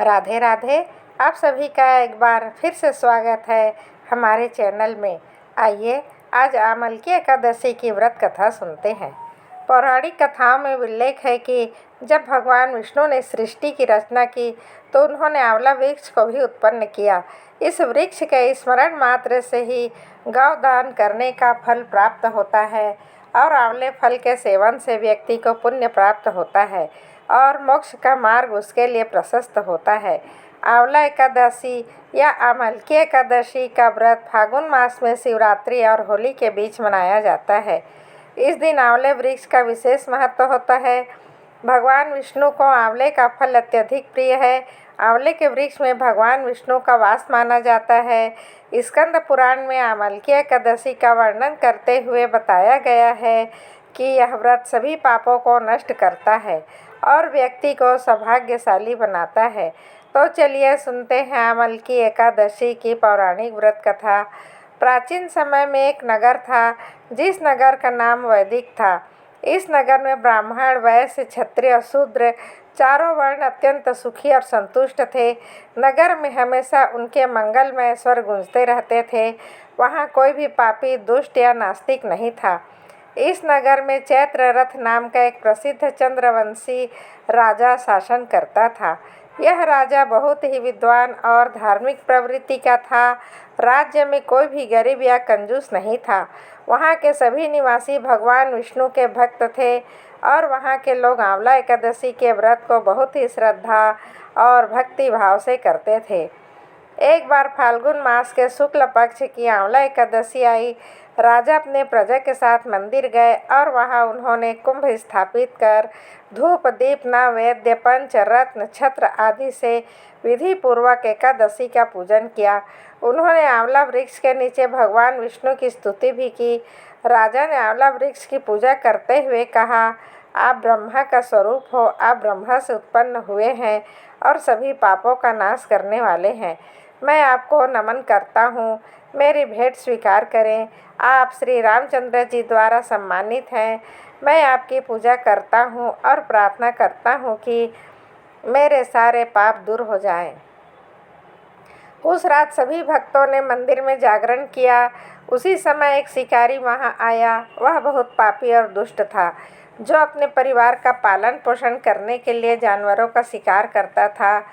राधे राधे। आप सभी का एक बार फिर से स्वागत है हमारे चैनल में। आइए आज आमल की एकादशी की व्रत कथा सुनते हैं। पौराणिक कथाओं में उल्लेख है कि जब भगवान विष्णु ने सृष्टि की रचना की तो उन्होंने आंवला वृक्ष को भी उत्पन्न किया। इस वृक्ष के स्मरण मात्र से ही गौ दान करने का फल प्राप्त होता है और आंवले फल के सेवन से व्यक्ति को पुण्य प्राप्त होता है और मोक्ष का मार्ग उसके लिए प्रशस्त होता है। आंवला एकादशी या आमलकी एकादशी का व्रत फागुन मास में शिवरात्रि और होली के बीच मनाया जाता है। इस दिन आंवले वृक्ष का विशेष महत्व होता है। भगवान विष्णु को आंवले का फल अत्यधिक प्रिय है। आंवले के वृक्ष में भगवान विष्णु का वास माना जाता है। स्कंद पुराण में आमलकी एकादशी का वर्णन करते हुए बताया गया है कि यह व्रत सभी पापों को नष्ट करता है और व्यक्ति को सौभाग्यशाली बनाता है। तो चलिए सुनते हैं आमलकी एकादशी की पौराणिक व्रत कथा। प्राचीन समय में एक नगर था जिस नगर का नाम वैदिक था। इस नगर में ब्राह्मण, वैश्य, क्षत्रिय, शूद्र चारों वर्ण अत्यंत सुखी और संतुष्ट थे। नगर में हमेशा उनके मंगलमय स्वर गूंजते रहते थे। वहाँ कोई भी पापी, दुष्ट या नास्तिक नहीं था। इस नगर में चैत्र रथ नाम का एक प्रसिद्ध चंद्रवंशी राजा शासन करता था। यह राजा बहुत ही विद्वान और धार्मिक प्रवृत्ति का था। राज्य में कोई भी गरीब या कंजूस नहीं था। वहाँ के सभी निवासी भगवान विष्णु के भक्त थे और वहाँ के लोग आंवला एकादशी के व्रत को बहुत ही श्रद्धा और भक्ति भाव से करते थे। एक बार फाल्गुन मास के शुक्ल पक्ष की आंवला एकादशी आई। राजा अपने प्रजा के साथ मंदिर गए और वहां उन्होंने कुंभ स्थापित कर धूप, दीप, नैवेद्य, पंच रत्न, छत्र आदि से विधि पूर्वक एकादशी का पूजन किया। उन्होंने आंवला वृक्ष के नीचे भगवान विष्णु की स्तुति भी की। राजा ने आंवला वृक्ष की पूजा करते हुए कहा, आप ब्रह्मा का स्वरूप हो, आप ब्रह्मा से उत्पन्न हुए हैं और सभी पापों का नाश करने वाले हैं। मैं आपको नमन करता हूँ, मेरी भेंट स्वीकार करें। आप श्री रामचंद्र जी द्वारा सम्मानित हैं। मैं आपकी पूजा करता हूँ और प्रार्थना करता हूँ कि मेरे सारे पाप दूर हो जाएं। उस रात सभी भक्तों ने मंदिर में जागरण किया। उसी समय एक शिकारी वहां आया। वह बहुत पापी और दुष्ट था, जो अपने परिवार का पालन पोषण करने के लिए जानवरों का शिकार करता था।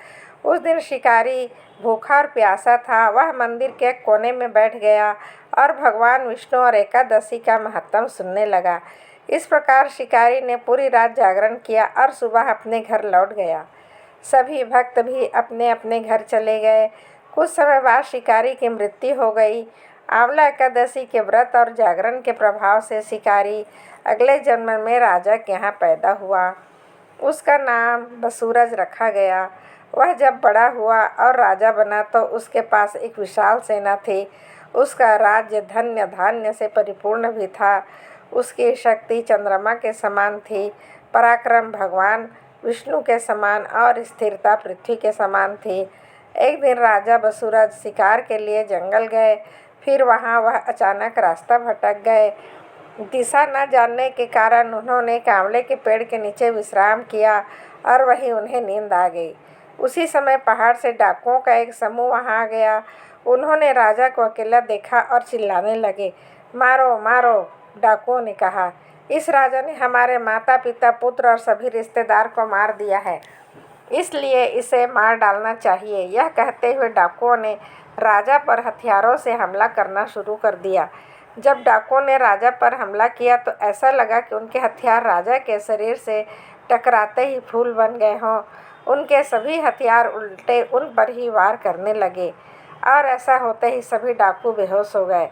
उस दिन शिकारी भूखा और प्यासा था। वह मंदिर के कोने में बैठ गया और भगवान विष्णु और एकादशी का महत्व सुनने लगा। इस प्रकार शिकारी ने पूरी रात जागरण किया और सुबह अपने घर लौट गया। सभी भक्त भी अपने अपने घर चले गए। कुछ समय बाद शिकारी की मृत्यु हो गई। आंवला एकादशी के व्रत और जागरण के प्रभाव से शिकारी अगले जन्म में राजा के यहाँ पैदा हुआ। उसका नाम बसूरज रखा गया। वह जब बड़ा हुआ और राजा बना तो उसके पास एक विशाल सेना थी। उसका राज्य धन्य धान्य से परिपूर्ण भी था। उसकी शक्ति चंद्रमा के समान थी, पराक्रम भगवान विष्णु के समान और स्थिरता पृथ्वी के समान थी। एक दिन राजा बसूरज शिकार के लिए जंगल गए। फिर वहाँ वह अचानक रास्ता भटक गए। दिशा न जानने के कारण उन्होंने आंवले के पेड़ के नीचे विश्राम किया और वहीं उन्हें नींद आ गई। उसी समय पहाड़ से डाकुओं का एक समूह वहां आ गया। उन्होंने राजा को अकेला देखा और चिल्लाने लगे, मारो मारो। डाकुओं ने कहा, इस राजा ने हमारे माता पिता, पुत्र और सभी रिश्तेदार को मार दिया है, इसलिए इसे मार डालना चाहिए। यह कहते हुए डाकुओं ने राजा पर हथियारों से हमला करना शुरू कर दिया। जब डाकुओं ने राजा पर हमला किया तो ऐसा लगा कि उनके हथियार राजा के शरीर से टकराते ही फूल बन गए हों। उनके सभी हथियार उल्टे उन पर ही वार करने लगे और ऐसा होते ही सभी डाकू बेहोश हो गए।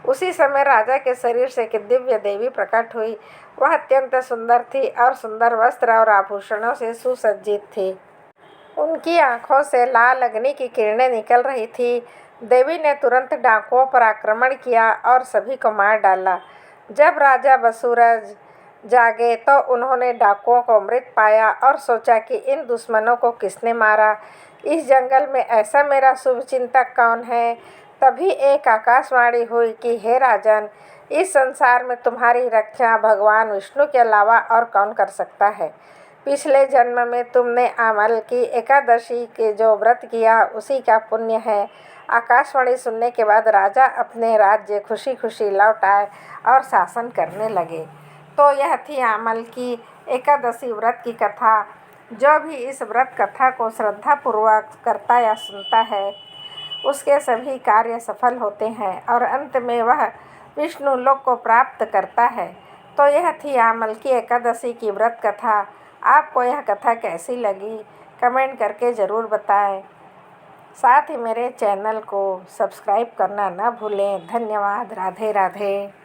उसी समय राजा के शरीर से एक दिव्य देवी प्रकट हुई। वह अत्यंत सुंदर थी और सुंदर वस्त्र और आभूषणों से सुसज्जित थी। उनकी आंखों से लाल अग्नि की किरणें निकल रही थी। देवी ने तुरंत डाकुओं पर आक्रमण किया और सभी को मार डाला। जब राजा बसूरज जागे तो उन्होंने डाकुओं को मृत पाया और सोचा कि इन दुश्मनों को किसने मारा। इस जंगल में ऐसा मेरा शुभचिंतक कौन है। तभी एक आकाशवाणी हुई कि हे राजन, इस संसार में तुम्हारी रक्षा भगवान विष्णु के अलावा और कौन कर सकता है। पिछले जन्म में तुमने अमल की एकादशी के जो व्रत किया उसी का पुण्य है। आकाशवाणी सुनने के बाद राजा अपने राज्य खुशी खुशी लौट आए और शासन करने लगे। तो यह थी अमल की एकादशी व्रत की कथा। जो भी इस व्रत कथा को श्रद्धापूर्वक करता या सुनता है उसके सभी कार्य सफल होते हैं और अंत में वह विष्णु लोक को प्राप्त करता है। तो यह थी अमल की एकादशी की व्रत कथा। आपको यह कथा कैसी लगी कमेंट करके ज़रूर बताएं। साथ ही मेरे चैनल को सब्सक्राइब करना न भूलें। धन्यवाद। राधे राधे।